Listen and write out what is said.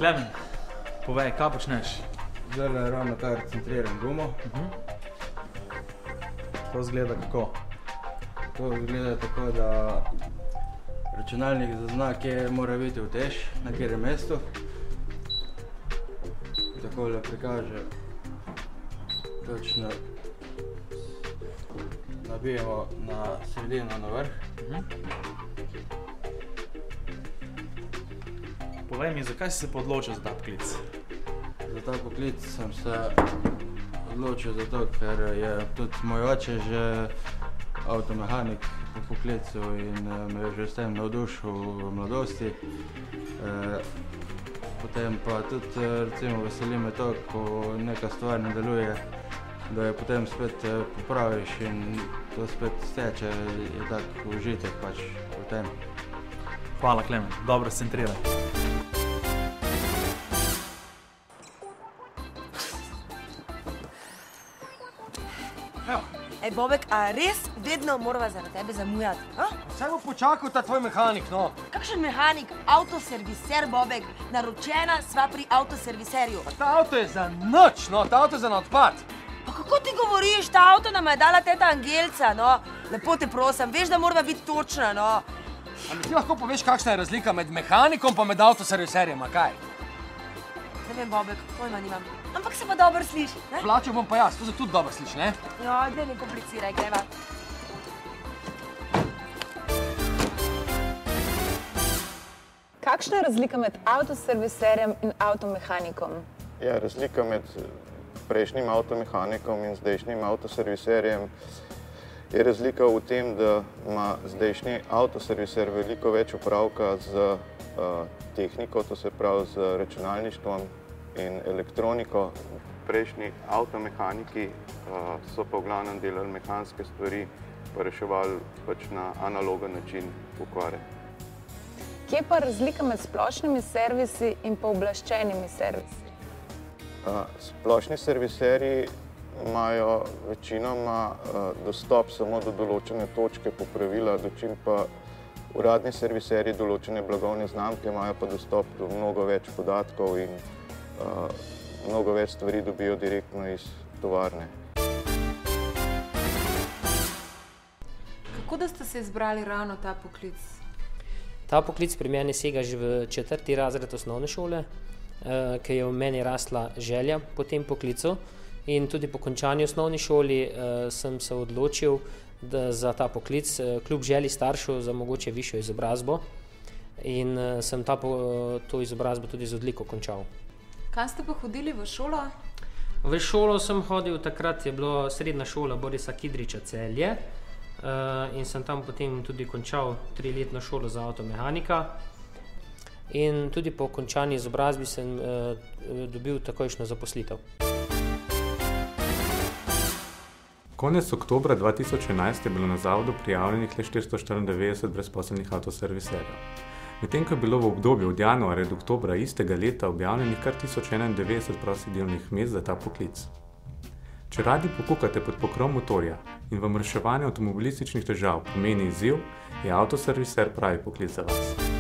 Klemen, povej, kaj počneš? Zdaj ravno kar centriram gumo. To izgleda kako? To izgleda tako, da računalnik zazna, kje mora biti utež, na katerem mestu. Takole prikaže točno, nabijemo na sredino na vrh. Povej mi, zakaj si se odločil za ta poklic? Za ta poklic sem se odločil zato, ker je tudi moj oče že avtomehanik po poklicu in me je že s tem navdušil v mladosti. Potem pa tudi recimo veseli me to, ko neka stvar ne deluje, da jo potem spet popraviš in to spet steče, je tak užitek pač v tem. Hvala, Klemen, dobro centriraj. Ej, Bobek, a res vedno morava zaradi tebe zamujati? Saj bo počakal ta tvoj mehanik, no. Kakšen mehanik? Avtoserviser, Bobek. Naročena sva pri avtoserviserju. Ta avto je za nič, no, ta avto je za na odpad. Pa kako ti govoriš? Ta avto nam je dala teta Angelca, no. Lepo te prosim, veš, da morava biti točna, no. A mi ti lahko poveš, kakšna je razlika med mehanikom pa med avtoserviserjem, a kaj? Ne vem, Bobek, pojma nimam. Ampak se pa dobro sliši, ne? Plačal bom pa jaz, to se tudi dobro sliši, ne? Ja, daj ne kompliciraj, greva. Kakšna je razlika med avtoserviserjem in avtomehanikom? Ja, razlika med prejšnjim avtomehanikom in zdajšnjim avtoserviserjem je razlika v tem, da ima zdajšnji avtoserviser veliko več opravka z tehniko, to se pravi z računalništvom in elektroniko. Prejšnji avtomehaniki so pa v glavnem delali mehanske stvari, pa reševali pač na analogen način okvare. Kje pa razlika med splošnimi servisi in pooblaščenimi servisi? Splošni serviserji imajo večinoma dostop samo do določene točke popravila, dočim pa uradni serviserji določene blagovne znamke imajo pa dostop do mnogo več podatkov in mnogo več stvari dobijo direktno iz tovarne. Kako da ste se izbrali ravno ta poklic? Ta poklic pri meni sega že v 4. razred osnovne šole, ker je v meni rasla želja po tem poklicu. In tudi po končani osnovni šoli sem se odločil za ta poklic, kljub želji staršev za mogoče višjo izobrazbo. In sem to izobrazbo tudi z odliko končal. Kam ste pa hodili v šolo? V šolo sem hodil, takrat je bila srednja šola Borisa Kidriča Celje. In sem tam potem tudi končal 3-letno šolo za avtomehanika. In tudi po končani izobrazbi sem dobil takojšnjo zaposlitev. Konec oktobra 2011 je bilo na zavodu prijavljenih le 494 brezposelnih avtoserviserjev. Medtem ko je bilo v obdobju od januarja do oktobra istega leta objavljenih kar 1091 prostih delovnih mest za ta poklic. Če radi pokukate pod pokrov motorja in vam reševanje avtomobilističnih težav pomeni izziv, je avtoserviser pravi poklic za vas.